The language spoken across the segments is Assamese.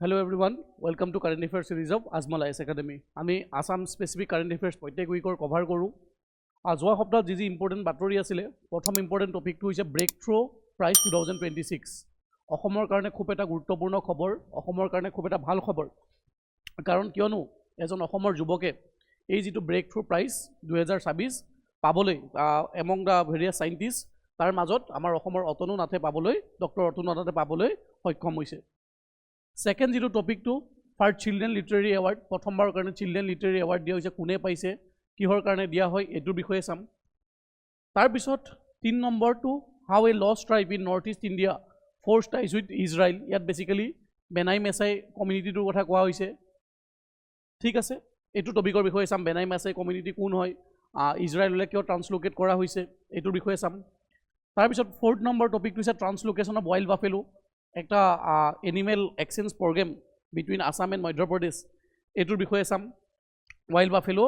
Hello everyone, welcome to Current Affairs series of Azmal IS Academy. আমি Assam Specific Current Affairs প্ৰত্যেক উইকৰ কভাৰ কৰোঁ। যোৱা সপ্তাহত যি ইম্পৰ্টেণ্ট বাতৰি আছিলে, প্ৰথম ইম্পৰ্টেণ্ট টপিকটো হৈছে ব্ৰেক থ্ৰু প্ৰাইজ 2026। অসমৰ কাৰণে খুব এটা গুৰুত্বপূৰ্ণ খবৰ, অসমৰ কাৰণে খুব এটা ভাল খবৰ। কাৰণ কিয়নো এজন অসমৰ যুৱকে এই যিটো ব্ৰেক থ্ৰু প্ৰাইজ 2026 পাবলৈ এমং দ্য ভেৰিয়াছ সাইণ্টিষ্ট তাৰ মাজত আমাৰ অসমৰ অতনু নাথে পাবলৈ ডক্টৰ অতনু নাথে পাবলৈ সক্ষম হৈছে। Second যিটো টপিকটো ফৰ চিলড্ৰেন লিটাৰেৰী এৱাৰ্ড, প্ৰথমবাৰৰ কাৰণে চিলড্ৰেন লিটাৰেৰী এৱাৰ্ড দিয়া হৈছে, কোনে পাইছে, কিহৰ কাৰণে দিয়া হয়, এইটোৰ বিষয়ে চাম। তাৰপিছত 3 নম্বৰটো হাউ এ lost tribe in north east India force ties with Israel. ইয়াত বেচিকেলি বেনাই মেছাই কমিউনিটিটোৰ কথা কোৱা হৈছে। ঠিক আছে, এইটো টপিকৰ বিষয়ে চাম। বেনাই মেছাই কমিউনিটি কোন হয়, ইজৰাইললৈ কিয় ট্ৰান্সলোকেট কৰা হৈছে, এইটোৰ বিষয়ে চাম। তাৰপিছত 4th নম্বৰ টপিকটো হৈছে ট্ৰান্সলোকেশ্যন অফ ৱাইল্ড বাফেলো, একটা animal exchange programme between Assam and Madhya Pradesh, এইটোৰ বিষয়ে চাম। ৱাইল্ড বাফেলো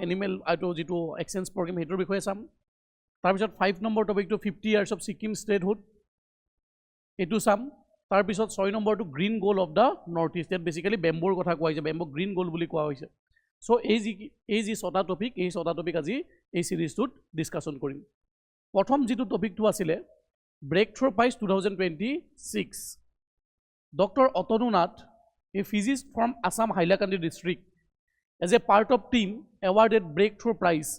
এনিমেল এইটো যিটো এক্সচেঞ্জ প্ৰগ্ৰেম সেইটোৰ বিষয়ে চাম। তাৰপিছত 5 নম্বৰ টপিকটো 50 ইয়াৰ্ছ অফ ছিকিম ষ্টেটহুড, এইটো চাম। তাৰপিছত 6 নম্বৰটো গ্ৰীণ গ'ল অফ দ্য নৰ্থ ইষ্ট, ইয়াত বেচিকেলি বেম্বুৰ কথা কোৱা হৈছে, বেম্বু গ্ৰীণ গ'ল বুলি কোৱা হৈছে। চ' এই যি 6টা টপিক, এই 6টা টপিক আজি এই চিৰিজটোত ডিছকাশ্যন কৰিম। প্ৰথম যিটো টপিকটো আছিলে Breakthrough Prize 2026. Dr. Atanu Nath, a physicist from Assam Hailakandi district, as a part of team awarded Breakthrough Prize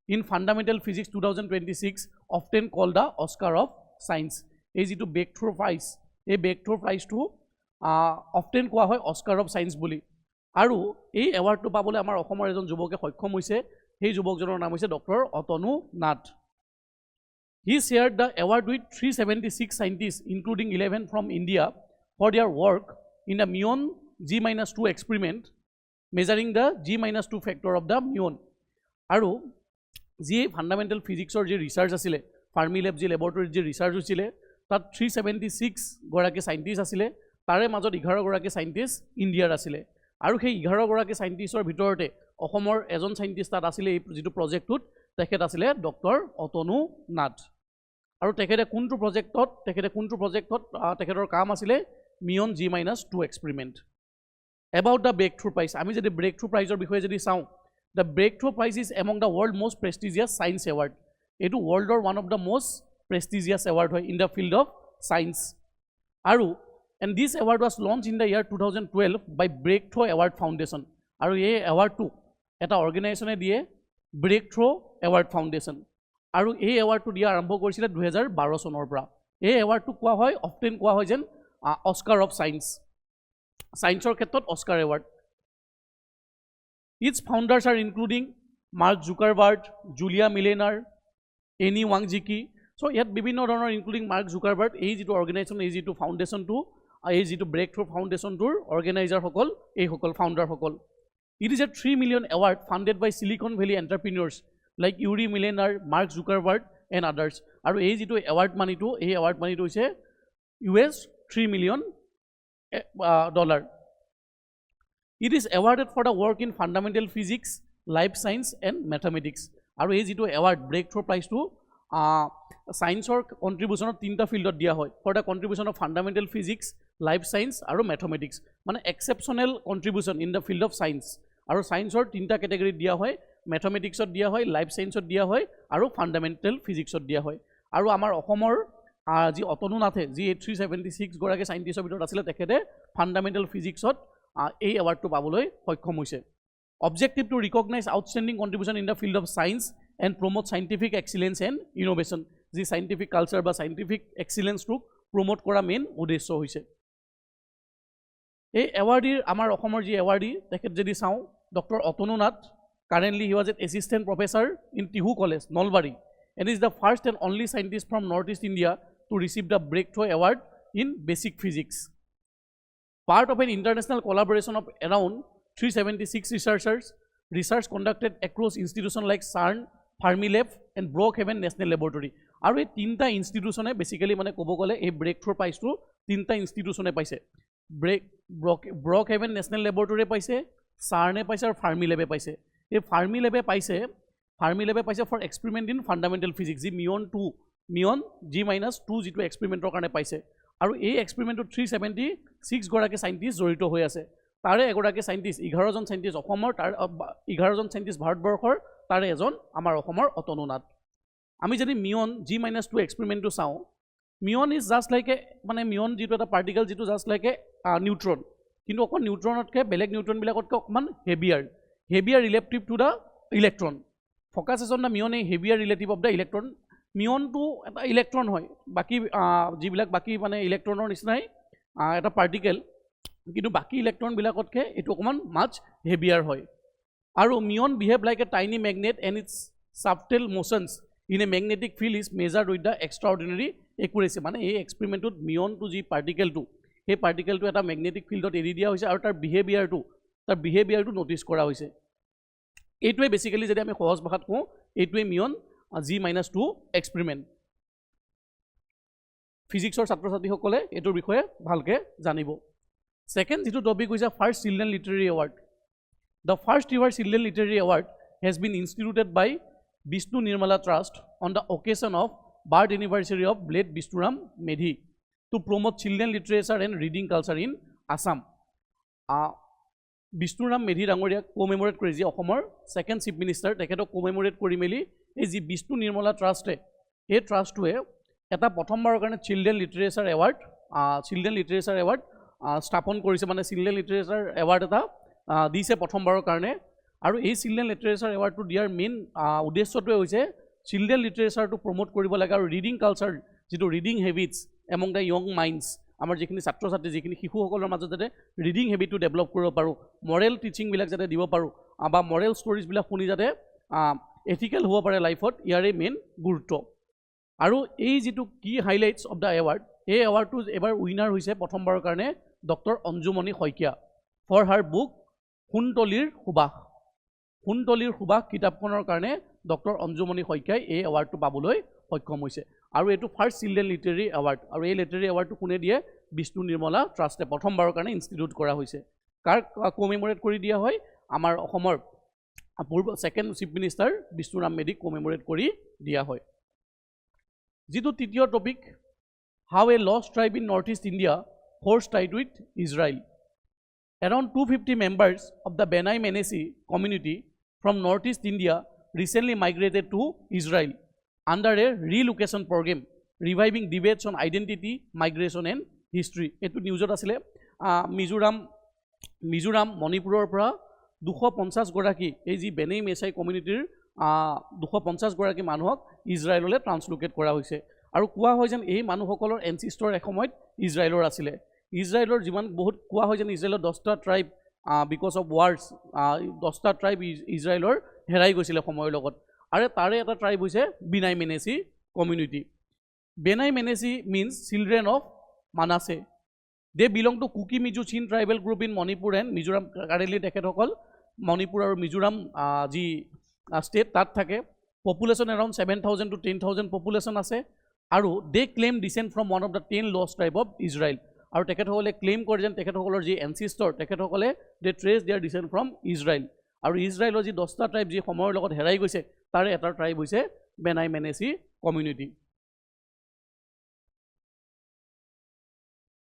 in Fundamental Physics 2026, often called the Oscar of Science. এই যিটো Breakthrough Prize, এই Breakthrough Prize to often কোৱা হয় Oscar of Science বুলি। আৰু এই এৱাৰ্ডটো পাবলৈ আমাৰ অসমৰ এজন যুৱকে সক্ষম হৈছে, সেই যুৱকজনৰ নাম হৈছে doctor Atanu Nath. He shared the award with 376 scientists, including 11 from India, for their work in the Muon G-2 experiment, measuring the G-2 factor of the Muon. আৰু যি ফাণ্ডামেণ্টেল ফিজিক্সৰ যি ৰিচাৰ্চ আছিলে, ফাৰ্মি লেব যি লেবৰেটৰীত যি ৰিচাৰ্চ হৈছিলে, তাত 376 গৰাকী সাইণ্টিষ্ট আছিলে, তাৰে মাজত 11 গৰাকী সাইণ্টিষ্ট ইণ্ডিয়াৰ আছিলে। আৰু সেই 11 গৰাকী সাইণ্টিষ্টৰ ভিতৰতে অসমৰ এজন সাইণ্টিষ্ট তাত আছিলে এই যিটো প্ৰজেক্টটোত, তেখেত আছিলে ডক্টৰ অতনু নাথ। আৰু তেখেতে কোনটো প্ৰজেক্টত তেখেতৰ কাম আছিলে muon G-2 experiment. About the breakthrough prize, আমি যদি ব্ৰেকথ্ৰু প্ৰাইজৰ বিষয়ে যদি চাওঁ, the breakthrough prize is among the world most prestigious science award. এইটো ৱৰ্ল্ডৰ one of the most prestigious award হয় in the field of science. আৰু and this award was launch in the year 2012 by breakthrough award foundation. আৰু এই এৱাৰ্ডটো এটা অৰ্গেনাইজেশ্যনে দিয়ে, ব্ৰেকথ্ৰু এৱাৰ্ড ফাউণ্ডেশ্যন। আৰু এই এৱাৰ্ডটো দিয়া আৰম্ভ কৰিছিলে 2012 চনৰ পৰা। এই এৱাৰ্ডটো কোৱা হয়, অফটেন কোৱা হয় যেন অস্কাৰ অফ ছায়েন্স, ছায়েন্সৰ ক্ষেত্ৰত Oscar award. Its founders are including Mark Zuckerberg, Julia Milner, Anne Wojcicki. So' ইয়াত বিভিন্ন ধৰণৰ ইনক্লুডিং মাৰ্ক জুকাৰবাৰ্গ, এই যিটো অৰ্গেনাইজেশ্যন, এই যিটো ফাউণ্ডেশ্যনটো, এই যিটো ব্ৰেকথ্ৰু ফাউণ্ডেশ্যনটোৰ অৰ্গেনাইজাৰসকল, এইসকল ফাউণ্ডাৰসকল। It is a 3 million award funded by Silicon Valley entrepreneurs like Yuri Milner, Mark Zuckerberg and others. আৰু এই যিটো এৱাৰ্ড মানিটো, এই এৱাৰ্ড মানিটো হৈছে $3 million. It is awarded for the work in fundamental physics, life science and mathematics. আৰু এই যিটো এৱাৰ্ড ব্ৰেকথ্ৰু প্ৰাইজটো ছায়েন্সৰ কণ্ট্ৰিবিউশ্যনত 3টা ফিল্ডত দিয়া হয়, for the contribution of fundamental physics, life science আৰু মেথমেটিক্স, মানে exceptional contribution in the field of science. আৰু ছায়েন্সৰ 3টা কেটেগৰীত দিয়া হয়, মেথমেটিক্সত দিয়া হয়, লাইফ ছায়েন্সত দিয়া হয় আৰু ফাণ্ডামেণ্টেল ফিজিক্সত দিয়া হয়। আৰু আমাৰ অসমৰ যি অতনু নাথে, যি 376 গৰাকী ছাইণ্টিষ্টৰ ভিতৰত আছিলে, তেখেতে ফাণ্ডামেণ্টেল ফিজিক্সত এই এৱাৰ্ডটো পাবলৈ সক্ষম হৈছে। Objective to recognise outstanding contribution in the field of science and promote scientific excellence and innovation, যি ছাইণ্টিফিক কালচাৰ বা ছাইণ্টিফিক এক্সিলেঞ্চটোক প্ৰমোট কৰা মেইন উদ্দেশ্য হৈছে। এই এৱাৰ্ডীৰ আমাৰ অসমৰ যি এৱাৰ্ডী, তেখেত যদি চাওঁ doctor Atanu Nath, currently he was an assistant professor in Tihu College, Nolbari, and is the first and only scientist from Northeast India to receive the Breakthrough Award in Basic Physics. Part of an international collaboration of around 376 researchers, research conducted across institutions like CERN, Fermilab and Brookhaven National Laboratory. আৰু এই 3টা ইনষ্টিটিউশ্যনে বেচিকেলি মানে ক'ব গ'লে এই ব্ৰেকথ্ৰু প্ৰাইজটো 3টা ইনষ্টিটিউশ্যনে পাইছে। ব্ৰকহেভেন নেশ্যনেল লেবৰেটৰীয়ে পাইছে, CERNে পাইছে আৰু ফাৰ্মিলেবে পাইছে। এই ফাৰ্মিলেবে পাইছে for experiment in fundamental physics, যি মিয়ন G-2 যিটো এক্সপেৰিমেণ্টৰ কাৰণে পাইছে। আৰু এই এক্সপেৰিমেণ্টত 376 গৰাকী সাইন্টিষ্ট জড়িত হৈ আছে তাৰে এগৰাকী সাইন্টিষ্ট 11 জন সাইন্টিষ্ট অসমৰ তাৰ 11 জন সাইন্টিষ্ট ভাৰতবৰ্ষৰ তাৰে এজন আমাৰ অসমৰ অতনু নাথ আমি যদি মিয়ন G-2 এক্সপেৰিমেণ্টটো চাওঁ মিয়ন ইজ জাষ্ট লাইক এ মানে মিয়ন যেটো এটা পাৰ্টিকল যেটো জাষ্ট লাইক এ নিউট্ৰন কিন্তু অকল নিউট্ৰনতকৈ বেলেগ নিউট্ৰনবিলাকতকৈ অকমান heavier relative to the electron focus is on the muon a heavier relative of the electron মিয়নটো এটা ইলেক্ট্ৰন হয় বাকি যিবিলাক বাকি মানে ইলেক্ট্ৰনৰ নিচিনাই এটা পাৰ্টিকল কিন্তু বাকি ইলেক্ট্ৰনবিলাকতকৈ এটো অকমান মাছ হেভিয়াৰ হয় আৰু muon behave like a tiny magnet and its subtle motions in a magnetic field is measured with the extraordinary accuracy মানে এই এক্সপেৰিমেণ্টত মিয়নটো যি পাৰ্টিকেলটো সেই পাৰ্টিকেলটো এটা মেগনেটিক ফিল্ডত এৰি দিয়া হৈছে আৰু তাৰ বিহেভিয়াৰটো নটিচ কৰা হৈছে এইটোৱে বেসিক্যালি যদি আমি সহজ ভাষাত কওঁ এইটোৱে মিয়ন G-2 এক্সপেৰিমেণ্ট ফিজিক্সৰ ছাত্ৰ ছাত্ৰীসকলে এইটোৰ বিষয়ে ভালকে জানিব সেকেন্ড যেটো টপিক হৈছে first children literary award the first ever children literary award has been instituted by Bishnu-Nirmala Trust on the occasion of birth anniversary of late Bishnu Medhi to promote children literature and reading culture in Assam. Bishnu Medhi Rangoria commemorate crazy Homer, second chief minister, Teketo commemorate Korimeli, is the Bishnu-Nirmala Trust. A trust way at a bottom children literature award, Stapon Korisman Children Literature Award at this a bottom karne. আৰু এই চিলড্ৰেন লিটাৰেচাৰ এৱাৰ্ডটো দিয়াৰ মেইন উদ্দেশ্যটো হৈছে চিলড্ৰেন লিটাৰেচাৰটো প্ৰমোট কৰিব লাগে আৰু ৰিডিং কালচাৰ যেটো ৰিডিং হেবিটছ এমং দা ইয়ং মাইণ্ডছ আমাৰ যিখিনি ছাত্ৰ ছাত্ৰী যিখিনি শিশুসকলৰ মাজত যাতে ৰিডিং হেবিটটো ডেভেলপ কৰিব পাৰো মৰেল টিচিংবিলাক যাতে দিব পাৰো বা মৰেল ষ্টৰিজবিলাক শুনি যাতে এথিকেল হ'ব পাৰে লাইফত ইয়াৰে মেইন গুৰুত্ব আৰু এই যেটো কি হাইলাইটছ অফ দা এৱাৰ্ড এই এৱাৰ্ডটো এবাৰ উইনাৰ হৈছে প্ৰথমবাৰৰ কাৰণে doctor Anjumoni Saikia for her book হুনতলিৰ সুবাস কিতাপখনৰ কাৰণে ডক্টৰ অঞ্জুমণি শইকীয়াই এই এৱাৰ্ডটো পাবলৈ সক্ষম হৈছে আৰু এটো ফাৰ্ষ্ট চিলড্ৰেন লিটাৰেৰী এৱাৰ্ড আৰু এই লিটাৰেৰী এৱাৰ্ডটো কোনে দিয়ে বিষ্ণু-নিৰ্মলা ট্ৰাষ্টে প্ৰথমবাৰৰ কাৰণে ইনষ্টিটিউট কৰা হৈছে কাৰ কমেমোৰেট কৰি দিয়া হয় আমাৰ অসমৰ পূৰ্ব সেকেন্ড চিফ মিনিষ্টাৰ বিষ্ণুৰাম মেধিক কমেমোৰেট কৰি দিয়া হয় যেটো তৃতীয় topic how A lost tribe in north east India force Tide with Israel Around 250 members of the Benai Menesi community from Northeast India recently migrated to Israel under a relocation program, reviving debates on identity, migration and history. Etu newsot asile Mizoram Manipuror pra 250 goraki ei ji Benai Mesai community 250 goraki manuhok Israelole translocate kora hoise aru koa hoy jen ei manuhokolor ancestor ekomoyt Israelor asile ইজৰাইলৰ যিমান বহুত কোৱা হয় যেন ইজৰাইলৰ 10টা ট্ৰাইব বিকজ অফ ৱাৰ্ছ 10টা ট্ৰাইব ইজৰাইলৰ হেৰাই গৈছিল সময়ৰ লগত আৰু তাৰে এটা ট্ৰাইব হৈছে Bnei Menashe community Bnei Menashe means children of Manasseh they belong to Kuki Mizo Chin tribal group in Manipur and Mizoram currently তেখেতসকল মণিপুৰ আৰু মিজোৰাম যি ষ্টেট তাত থাকে পপুলেশ্যন এৰাউণ্ড 7,000 to 10,000 পপুলেশ্যন আছে আৰু they claim descent from one of the 10 lost tribe of Israel আৰু তেখেতসকলে ক্লেইম কৰে যেন তেখেতসকলৰ যি এনচিষ্টৰ তেখেতসকলে they trace their descent from Israel আৰু ইজৰাইলৰ যি 10টা ট্ৰাইব যি সময়ৰ লগত হেৰাই গৈছে তাৰে এটা ট্ৰাইব হৈছে বেনাই মেনেসি community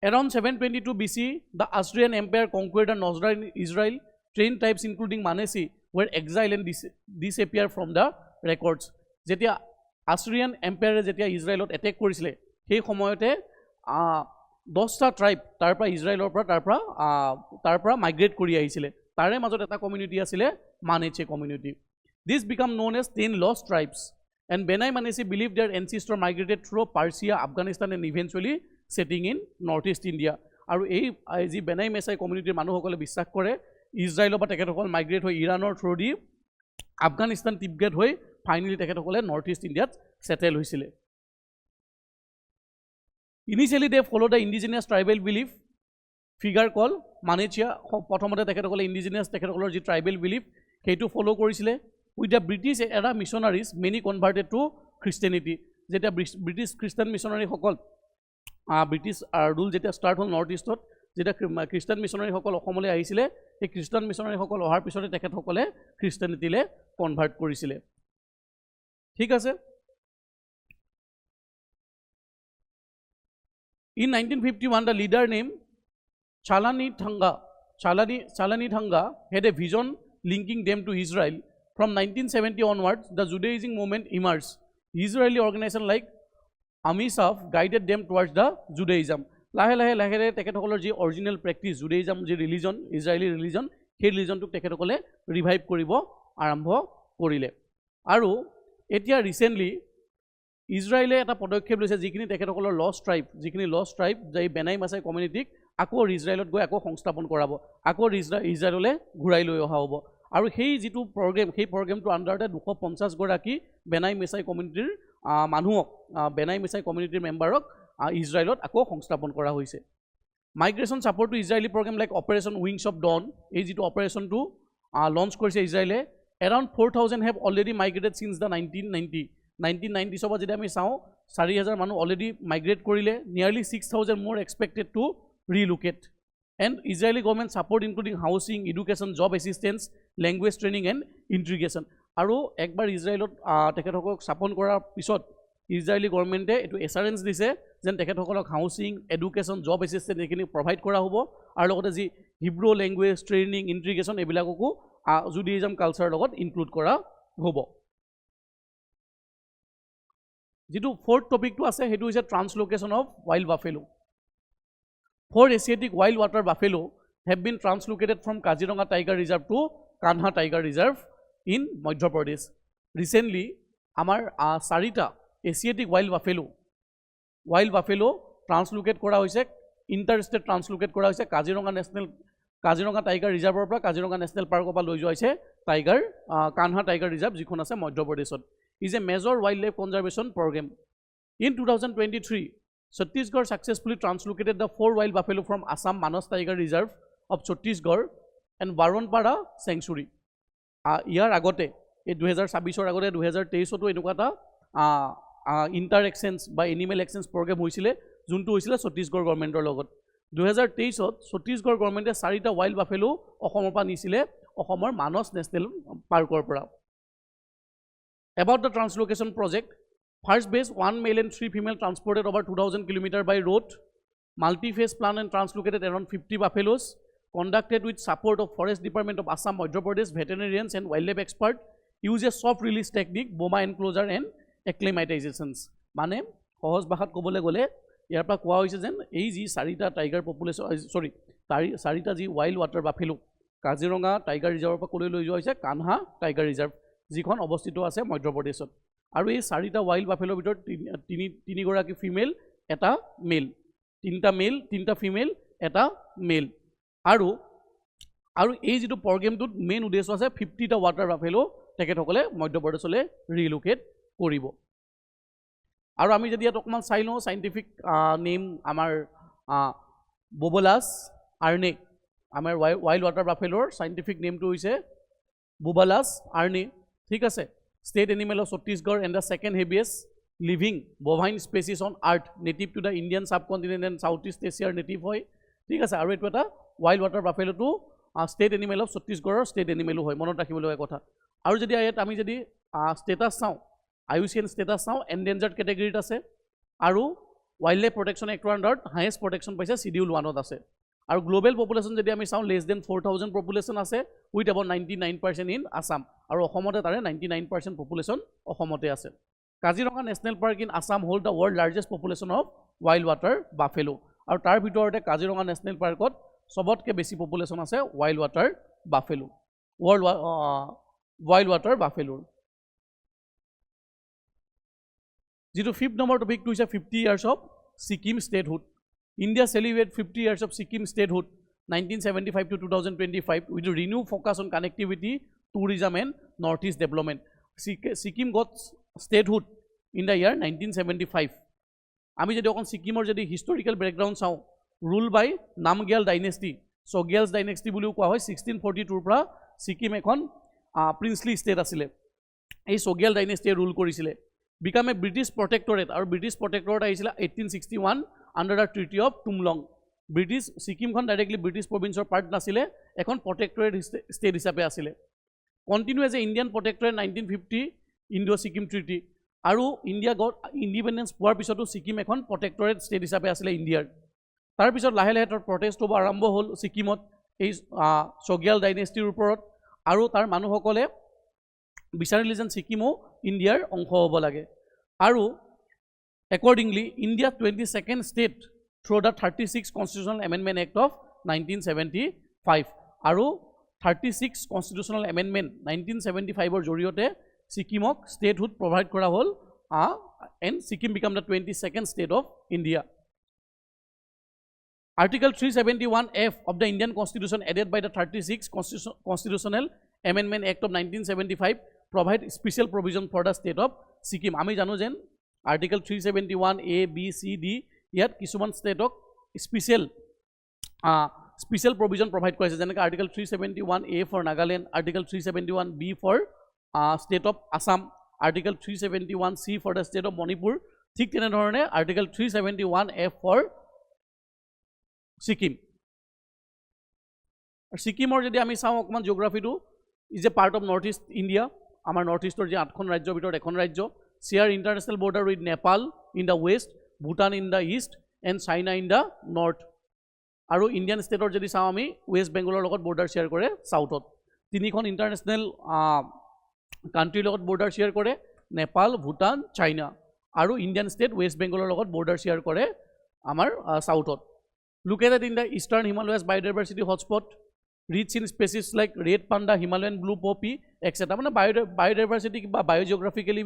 Around 722 BC, the Assyrian Empire conquered the northern Israel. 10 tribes including Manesi were exiled and disappeared from the records. Jetia Assyrian Empire jetia Israelot attack korisile, সেই সময়তে 10টা ট্ৰাইব তাৰপৰা ইজৰাইলৰ পৰা তাৰপৰা মাইগ্ৰেট কৰি আহিছিলে তাৰে মাজত এটা কমিউনিটি আছিলে Manasseh community this became known as 10 lost tribes and Bnei Menashe believe their ancestor migrated through Persia Afghanistan and eventually settling in north east India আৰু এই যি বেনাই মেছাই কমিউনিটিৰ মানুহসকলে বিশ্বাস কৰে ইজৰাইলৰ পৰা তেখেতসকল মাইগ্ৰেট হৈ ইৰাণৰ থ্ৰু দি আফগানিস্তান তিব্বেত হৈ ফাইনেলি তেখেতসকলে নৰ্থ ইষ্ট ইণ্ডিয়াত সেটেল হৈছিলে Initially, they followed the indigenous tribal belief figure called Manechia. Prothomate tekhetkole indigenous tekhetkolor ji tribal belief hetu follow korisile. With the British era missionaries, many converted to Christianity. Jeta British Christian missionary hokol British rule jeta start hol north eastot jeta Christian missionary hokol ohomole ahisile. Ei Christian missionary hokol ohar pisote tekhetkole Christianity le convert korisile. Thik ase In 1951, the leader named Chalani Thanga had a vision linking them to Israel. From 1970 onwards, the Judaism movement emerged. Israeli organization like Amisaf guided them towards the Judaism. Lahe teketokলৰ যি অৰিজিনেল প্ৰেক্টিছ জুডাইজম যি ৰিলিজন ইজৰাইলি ৰিলিজন সেই ৰিলিজনটোক তেখেতসকলে ৰিভাইভ কৰিব আৰম্ভ কৰিলে আৰু এতিয়া ৰিসেন্টলি ইজৰাইলে এটা পদক্ষেপ লৈছে যিখিনি তেখেতসকলৰ লষ্ট ট্ৰাইব যে বেনাই মাছাই কমিউনিটিক আকৌ ইজৰাইলত গৈ আকৌ সংস্থাপন কৰাব আকৌ ইজৰাইললৈ ঘূৰাই লৈ অহা হ'ব আৰু সেই যিটো প্ৰগ্ৰেম সেই প্ৰগ্ৰেমটো আণ্ডাৰতে 250 গৰাকী বেনাই মাছাই কমিউনিটিৰ মানুহক বেনাই মাছাই কমিউনিটিৰ মেম্বাৰক ইজৰাইলত আকৌ সংস্থাপন কৰা হৈছে migration support to Israeli program like operation wings of dawn এই যিটো অপাৰেশ্যনটো লঞ্চ কৰিছে ইজৰাইলে around 4000 have already migrated since the 1990s of যদি আমি চাওঁ 4000 মানুহ already migrate কৰিলে nearly 6000 more expected to relocate and Israeli government support including housing education job assistance language training and integration আৰু একবাৰ ইজৰাইলত তেখেতসকলক স্থাপন কৰাৰ পিছত ইজৰাইলি গভৰ্ণমেণ্টে এটো এছাৰেন্স দিছে যেন তেখেতসকলক হাউচিং এডুকেশ্যন জব এছিষ্টেন্স এইখিনি প্ৰভাইড কৰা হ'ব আৰু লগতে যি হিব্ৰু লেংগুৱেজ ট্ৰেইনিং ইন্টিগ্ৰেশ্যন এইবিলাককো জুডিজম কালচাৰৰ লগত ইনক্লুড কৰা হ'ব যেটো ফৰ্থ টপিকটো আছে হেতু হৈছে translocation of wild buffalo 4 Asiatic wild water buffalo have been translocated from Kaziranga Tiger Reserve to Kanha Tiger Reserve in Madhya Pradesh. Recently, our Sarita Asiatic wild buffalo translocate kora hoise interstate translocate kora hoise Kaziranga Tiger Reserve or Kaziranga National Park opa loi joa hoise Tiger Kanha Tiger Reserve jikhon ase Madhya Pradesh is a major wildlife conservation program. In 2023, Chhattisgarh successfully translocated the 4 wild buffalo from Assam Manas Tiger Reserve of Chhattisgarh and Baronpara Sanctuary. Year agote, 2026 agote 2023 to enukata inter-exchange by animal exchange program hoisile juntu hoisile Chhattisgarh government or logot. 2023 Chhattisgarh government e 4 ta wild buffalo Ohomor pa nisile Ohomor Manas National Park or pora. About the translocation project, first base 1 male and 3 female transported over 2000 km by road, multi-phase plan and translocated around 50 buffaloes, conducted with support of Forest Department of Assam, Madhya Pradesh, veterinarians and wildlife expert, use a soft release technique, boma enclosure and acclimatizations. Mane, সহজ ভাষাত ক'বলৈ গ'লে ইয়াৰ পৰা কোৱা হৈছে যেন এই যি 4টা টাইগাৰ পপুলেশ্যন 4টা যি wild water buffalo Kaziranga tiger ৰিজাৰ্ভৰ পৰা ক'লৈ লৈ যোৱা হৈছে কানহা টাইগাৰ ৰিজাৰ্ভ যিখন অৱস্থিত আছে মধ্য প্ৰদেশত আৰু এই 4টা ওয়াইল্ড বাফেলোৰ ভিতৰত 3 গৰাকী ফিমেল এটা মেল 3টা মেল 3টা ফিমেল এটা মেল আৰু এই যেটো প্ৰগ্ৰামটোত মেইন উদ্দেশ্য আছে 50টা ওয়াটাৰ বাফেলো তেখেতসকলে মধ্য প্ৰদেশলৈ ৰিলোকেট কৰিব আৰু আমি যদি ইয়াত অকমান চাই লওঁ সাইন্টিফিক নেম আমাৰ বোবলাছ আৰ্নে আমাৰ ওয়াইল্ড ওয়াটাৰ বাফেলোৰ সাইন্টিফিক নেমটো হৈছে বোবলাছ আৰ্নে ঠিক আছে state animal of Chhattisgarh and the second heaviest living bovine species on earth native to the Indian subcontinent and Southeast Asia native hoy ঠিক আছে আৰু এটো এটা wild water buffalo to state animal of Chhattisgarh state animal hoy মনত ৰাখিবলৈ কথা আৰু যদি আয়াত আমি যদি status চাও IUCN status চাও endangered category ত আছে আৰু wildlife protection act under highest protection পাইছে schedule 1 ত আছে আৰু গ্লোবাল পপুলেশ্যন যদি আমি চাও less than 4000 পপুলেশ্যন আছে with about 99% in Assam আৰু অসমতে তাৰে 99% পপুলেশ্যন অসমতে আছে Kaziranga national park in Assam hold the world largest population of wild water buffalo আৰু তাৰ ভিতৰতে কাজিৰঙা নেশনেল পাৰ্কত সবতকে বেছি পপুলেশ্যন আছে wild water buffalo wild water buffalo যেটো 5th নম্বৰ টপিকটো হৈছে 50 years of Sikkim statehood. India celebrated 50 years of Sikkim statehood 1975 to 2025 with a renewed focus on connectivity, tourism and northeast development. Sikkim got statehood in the year 1975. আমি যদি অকন সিকিমৰ যদি হিষ্টৰিক্যাল ব্যাকগ্ৰাউণ্ড চাও rule by Namgyal dynasty. Sogyal's dynasty বুলিও কোৱা হয় 1642 ৰ পৰা সিকিম এখন princely state আছিল এই Sogyal dynasty rule কৰিছিল become a British protectorate আৰু British protectorate আহিছিল 1861 under the treaty of Tumlong British Sikkim খন directly British province or part নাছিলে এখন protectorate state হিচাপে আছিল continue as a Indian protectorate 1950 Indo Sikkim treaty আৰু ইণ্ডিয়া গট ইণ্ডিপেণ্ডেন্স পোৱাৰ পিছতো ছিকিম এখন প্ৰটেক্টৰেট ষ্টেট হিচাপে আছিলে ইণ্ডিয়াৰ তাৰপিছত লাহে লাহে তাৰ প্ৰটেষ্ট হ'ব আৰম্ভ হ'ল ছিকিমত এই ছগিয়াল ডাইনেষ্টিৰ ওপৰত আৰু তাৰ মানুহসকলে বিচাৰিলে যেন ছিকিমো ইণ্ডিয়াৰ অংশ হ'ব লাগে আৰু accordingly India 22nd state through the 36 Constitutional Amendment Act of 1975 আৰু 36 Constitutional Amendment 1975 ৰ জৰিয়তে ছিকিমক statehood provide কৰা হ'ল and Sikkim become the 22nd state of India. Article 371F of the Indian Constitution added by the 36 Constitutional Amendment Act of 1975 provide special provision for the state of Sikkim. আমি জানো যেন Article 371 A, B, C, D ইয়াত কিছুমান ষ্টেটক স্পেচিয়েল প্ৰভিজন প্ৰভাইড কৰিছে যেনেকৈ Article 371 A for Nagaland, Article 371 B for state of Assam, Article 371 C for the state of Manipur, ঠিক তেনেধৰণে Article 371 F for Sikkim. ছিকিমৰ যদি আমি চাওঁ অকণমান জিঅ'গ্ৰাফিটো is a part of north east India আমাৰ নৰ্থ ইষ্টৰ যে 8খন ৰাজ্যৰ ভিতৰত এখন ৰাজ্য share international border with Nepal in the west, Bhutan in the east and China in the north. আৰু ইণ্ডিয়ান ষ্টেটৰ যদি চাওঁ আমি ৱেষ্ট বেংগলৰ লগত বৰ্ডাৰ শ্বেয়াৰ কৰে সাউথত তিনিখন ইণ্টাৰনেশ্যনেল কাণ্ট্ৰিৰ লগত বৰ্ডাৰ শ্বেয়াৰ কৰে নেপাল ভূটান চাইনা আৰু ইণ্ডিয়ান ষ্টেট ৱেষ্ট বেংগলৰ লগত বৰ্ডাৰ শ্বেয়াৰ কৰে আমাৰ সাউথত located in the eastern Himalayas biodiversity hotspot rich in species like red panda, Himalayan blue poppy, etc. মানে biodiversity বা biogeographically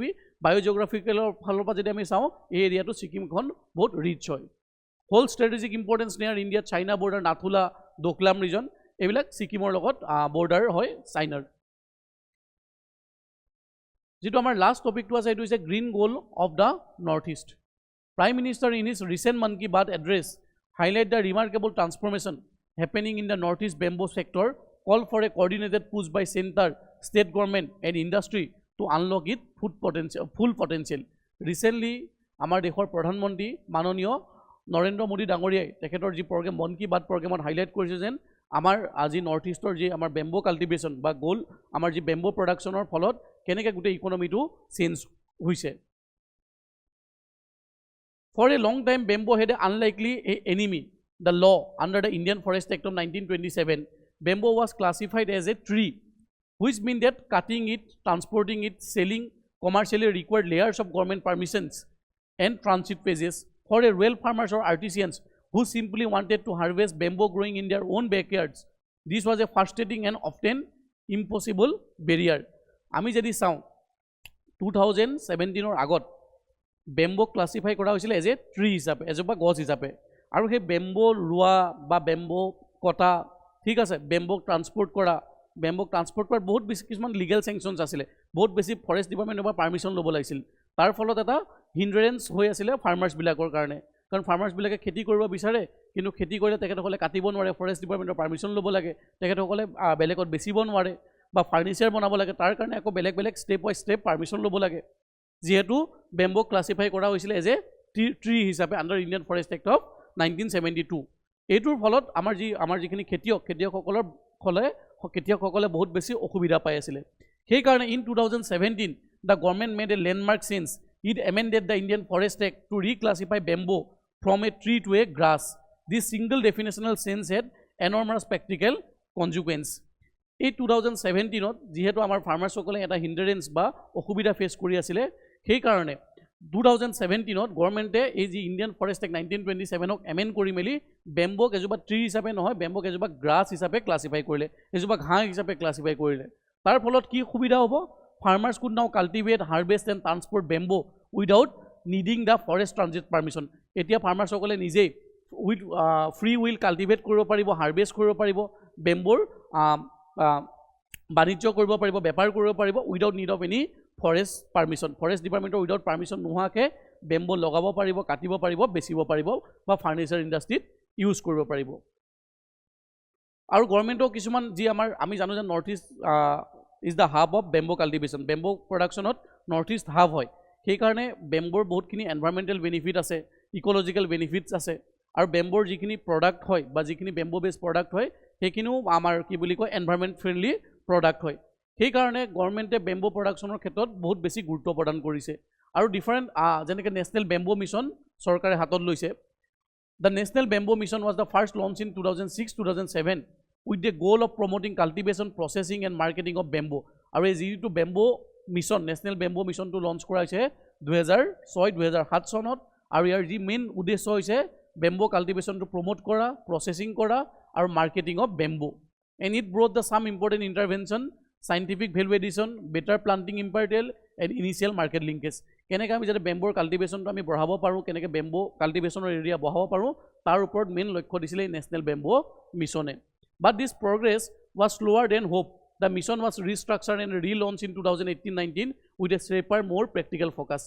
ফালৰ পৰা যদি আমি চাওঁ এই এৰিয়াটো ছিকিমখন বহুত ৰিচ হয় whole strategic importance near India China border Nathu La Doklam region এইবিলাক ছিকিমৰ লগত বৰ্ডাৰ হয় চাইনাৰ যেটো আমাৰ লাষ্ট টপিকটো আছে এইটো হৈছে green goal of the north east prime minister in his recent Mann Ki Baat address highlight the remarkable transformation happening in the northeast bamboo sector, call for a coordinated push by center, state government and industry to unlock its full potential. Recently, our dekhor Pradhan Mantri Manoniyo Narendra Modi Dangoriai tekhetor ji program Mon Ki Baat programot highlight korise jen amar aji northeastor ji amar bamboo cultivation ba goal amar ji bamboo production or pholot keneke gute economy to change hoise. For a long time bamboo had an unlikely enemy. The law under the Indian Forest Act of 1927, bamboo was classified as a tree, which means that cutting it, transporting it, selling commercially required layers of government permissions and transit phases. For a rural farmers or artisans who simply wanted to harvest bamboo growing in their own backyards, this was a frustrating and often impossible barrier. Ami jodi saw 2017 or agot bamboo classify kora hoisile as a tree hisabe, ejoba gছ hisabe. আৰু সেই বেম্বো ৰোৱা বা বেম্বো কটা ঠিক আছে বেম্বো ট্ৰান্সপোৰ্ট কৰা বহুত বেছি কিছুমান লিগেল চেংচনছ আছিলে বহুত বেছি ফৰেষ্ট ডিপাৰ্টমেণ্টৰ পৰা পাৰ্মিশ্যন ল'ব লাগিছিল তাৰ ফলত এটা হিণ্ড্ৰেঞ্চ হৈ আছিলে ফাৰ্মাৰ্ছবিলাকৰ কাৰণে কাৰণ ফাৰ্মাৰ্ছবিলাকে খেতি কৰিব বিচাৰে কিন্তু খেতি কৰিলে তেখেতসকলে কাটিব নোৱাৰে ফৰেষ্ট ডিপাৰ্টমেণ্টৰ পাৰ্মিশ্যন ল'ব লাগে তেখেতসকলে বেলেগত বেচিব নোৱাৰে বা ফাৰ্নিচাৰ বনাব লাগে তাৰ কাৰণে আকৌ বেলেগ বেলেগ ষ্টেপ বাই ষ্টেপ পাৰ্মিশ্যন ল'ব লাগে যিহেতু বেম্বো ক্লাছিফাই কৰা হৈছিলে এজ এ ট্ৰী হিচাপে under Indian forest act of 1972 এইটোৰ ফলত আমাৰ যিখিনি খেতিয়কসকলে বহুত বেছি অসুবিধা পাই আছিলে সেই কাৰণে in 2017 the government made a landmark change it amended the Indian Forest Act to reclassify bamboo from a tree to a grass this single definitional change had enormous practical consequence এই 2017 ত যেহেতু আমাৰ ফাৰ্মাৰ্ছসকলে এটা হিণ্ড্ৰেঞ্চ বা অসুবিধা ফেচ কৰি আছিলে সেই কাৰণে 2017 ত গভৰ্ণমেণ্টে এই যি ইণ্ডিয়ান ফৰেষ্ট এক্ট 1927 ক এমেণ্ড কৰি মেলি বেম্বক এজোপা ট্ৰী হিচাপে নহয় বেম্বক এজোপা গ্ৰাছ হিচাপে ক্লাছিফাই কৰিলে এজোপা ঘাঁহ হিচাপে ক্লাছিফাই কৰিলে তাৰ ফলত কি সুবিধা হ'ব farmers could now cultivate harvest and transport bamboo without needing the forest transit permission এতিয়া ফাৰ্মাৰ্ছসকলে নিজেই উইথ ফ্ৰী উইল কাল্টিভেট কৰিব পাৰিব হাৰ্ভেষ্ট কৰিব পাৰিব বেম্বোৰ বাণিজ্য কৰিব পাৰিব বেপাৰ কৰিব পাৰিব without need of any forest permission forest ডিপাৰ্টমেণ্টৰ উইদাউট পাৰ্মিশ্যন নোহোৱাকৈ বেম্বো লগাব পাৰিব কাটিব পাৰিব বেচিব পাৰিব বা ফাৰ্নিচাৰ ইণ্ডাষ্ট্ৰীত ইউজ কৰিব পাৰিব আৰু গভৰ্ণমেণ্টৰ কিছুমান যি আমি জানো যে north east is the hub of bamboo cultivation bamboo প্ৰডাকশ্যনত নৰ্থ ইষ্ট হাব হয় সেইকাৰণে বেম্বোৰ বহুতখিনি এনভাইৰমেণ্টেল বেনিফিট আছে ইক'লজিকেল বেনিফিটছ আছে আৰু বেম্বোৰ যিখিনি প্ৰডাক্ট হয় বা যিখিনি বেম্বো বেছ প্ৰডাক্ট হয় সেইখিনিও আমাৰ কি বুলি কয় এনভাইৰমেণ্ট ফ্ৰেণ্ডলি প্ৰডাক্ট হয় সেইকাৰণে গভৰ্ণমেণ্টে বেম্বো প্ৰডাকশ্যনৰ ক্ষেত্ৰত বহুত বেছি গুৰুত্ব প্ৰদান কৰিছে আৰু ডিফাৰেণ্ট যেনেকৈ নেশ্যনেল বেম্বো মিছন চৰকাৰে হাতত লৈছে The National Bamboo Mission was the first launched in 2006-2007 with the goal of promoting cultivation, processing and marketing of bamboo. আৰু এই যিটো বেম্বো মিছন নেশ্যনেল বেম্বো মিছনটো লঞ্চ কৰা হৈছে 2006-2007 চনত আৰু ইয়াৰ যি মেইন উদ্দেশ্য হৈছে বেম্বো কাল্টিভেশ্যনটো প্ৰমোট কৰা প্ৰচেছিং কৰা আৰু marketing of bamboo and it brought the some important intervention scientific value addition better planting impartial and initial market linkage কেনেকৈ আমি যাতে বেম্বোৰ কাল্টিভেশ্যনটো আমি বঢ়াব পাৰোঁ কেনেকৈ বেম্বো কাল্টিভেশ্যনৰ এৰিয়া বঢ়াব পাৰোঁ তাৰ ওপৰত মেইন লক্ষ্য দিছিলে নেশ্যনেল বেম্বো মিছনে but this progress was slower than hope the mission was restructured and relaunched in 2018-19 with a shaper more practical focus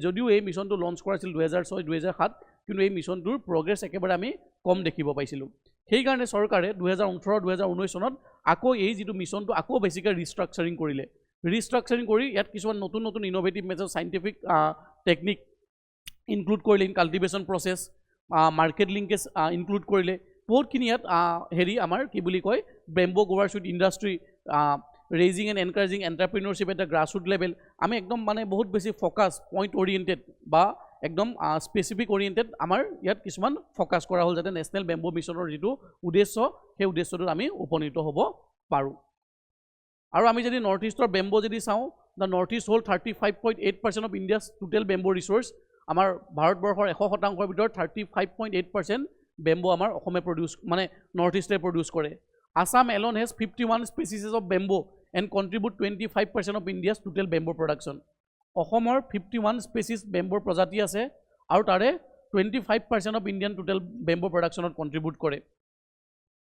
যদিও এই মিছনটো লঞ্চ কৰাছিল 2006-2007 কিন্তু এই মিছনটোৰ প্ৰগ্ৰেছ একেবাৰে আমি কম দেখিব পাইছিলোঁ সেইকাৰণে চৰকাৰে 2018-2019 চনত আকৌ এই যিটো মিছনটো আকৌ বেছিকৈ ৰিষ্ট্ৰাকচাৰিং কৰিলে ৰিষ্ট্ৰাকচাৰিং কৰি ইয়াত কিছুমান নতুন নতুন innovative method scientific technique include কৰিলে in cultivation process market linkage include কৰিলে বহুতখিনি ইয়াত হেৰি আমাৰ কি বুলি কয় bamboo growers with industry raising and encouraging entrepreneurship at the grassroot level আমি একদম মানে বহুত বেছি ফ'কাছ পইণ্ট অৰিয়েণ্টেড বা একদম স্পেচিফিক অৰিয়েণ্টেড আমাৰ ইয়াত কিছুমান ফ'কাছ কৰা হ'ল যাতে নেশ্যনেল বেম্বো মিছনৰ যিটো উদ্দেশ্য সেই উদ্দেশ্যটোত আমি উপনীত হ'ব পাৰোঁ আৰু আমি যদি নৰ্থ ইষ্টৰ বেম্বো যদি চাওঁ দ্য নৰ্থ ইষ্ট হ'ল 35.8% of India's total bamboo resource আমাৰ ভাৰতবৰ্ষৰ 100%ৰ ভিতৰত 35.8% বেম্বো আমাৰ অসমে প্ৰডিউচ মানে নৰ্থ ইষ্টে প্ৰডিউচ কৰে Assam alone has 51 species of bamboo and contribute 25% of India's total bamboo production অসমৰ 51 স্পেচিছ বেম্বোৰ প্ৰজাতি আছে আৰু তাৰে 25% অফ ইণ্ডিয়ান টোটেল বেম্বো প্ৰডাকশ্যনত কণ্ট্ৰিবিউট কৰে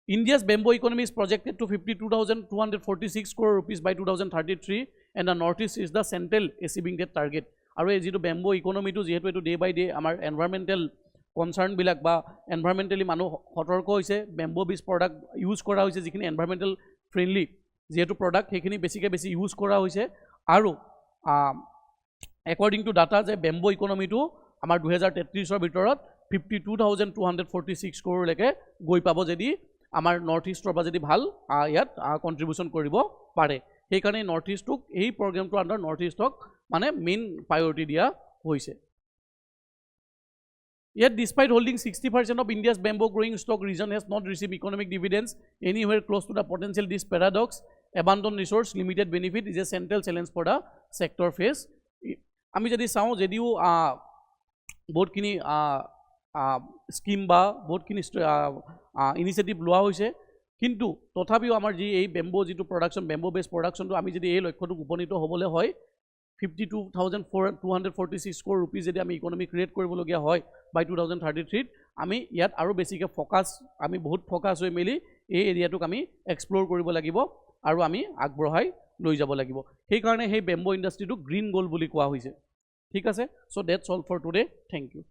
India's bamboo economy is projected to 52,246 crore rupees by 2033 and the northeast is the central achieving that target আৰু এই যিটো বেম্বো ইকনমিটো যেহেতু এইটো ডে বাই ডে আমাৰ এনভাইৰনমেণ্টেল কনচাৰ্ণবিলাক বা এনভাইৰনমেণ্টেলি মানুহ সতৰ্ক হৈছে বেম্বো বীজ প্ৰডাক্ট ইউজ কৰা হৈছে যিখিনি এনভাইৰনমেণ্টেল ফ্ৰেণ্ডলি যেহেতু প্ৰডাক্ট সেইখিনি বেছিকৈ বেছি ইউজ কৰা হৈছে আৰু একৰ্ডিং টু ডাটা যে বেম্বো ইকনমিটো আমাৰ 2033ৰ ভিতৰত 52,246 crore গৈ পাব যদি আমাৰ নৰ্থ ইষ্টৰ পৰা যদি ভাল ইয়াত কণ্ট্ৰিবিউশ্যন কৰিব পাৰে সেইকাৰণে নৰ্থ ইষ্টক এই প্ৰগ্ৰেমটোৰ আণ্ডাৰ নৰ্থ ইষ্টক মানে মেইন প্ৰায়ৰিটি দিয়া হৈছে Yet despite holding 60% of India's bamboo growing stock, region has not received economic dividends anywhere close to the potential. This paradox, abundant resource, limited benefit is a central challenge for the sector face. আমি যদি চাওঁ যদিও বহুতখিনি স্কিম বা বহুতখিনি ইনিচিয়েটিভ লোৱা হৈছে কিন্তু তথাপিও আমাৰ যি এই বেম্বো যিটো প্ৰডাকশ্যন বেম্বো বেছ প্ৰডাকশ্যনটো আমি যদি এই লক্ষ্যটোক উপনীত হ'বলৈ হয় 52,246 crore rupees যদি আমি ইকনমি ক্ৰিয়েট কৰিবলগীয়া হয় বাই 2033 আমি ইয়াত আৰু বেছিকৈ ফ'কাছ আমি বহুত ফ'কাছ হৈ মেলি এই এৰিয়াটোক আমি এক্সপ্ল'ৰ কৰিব লাগিব আৰু আমি আগবঢ়াই লৈ যাব লাগিব সেইকাৰণে সেই বেম্বো ইণ্ডাষ্ট্ৰিটোক গ্ৰীণ গ'ল্ড বুলি কোৱা হৈছে ঠিক আছে so' that's all for today thank U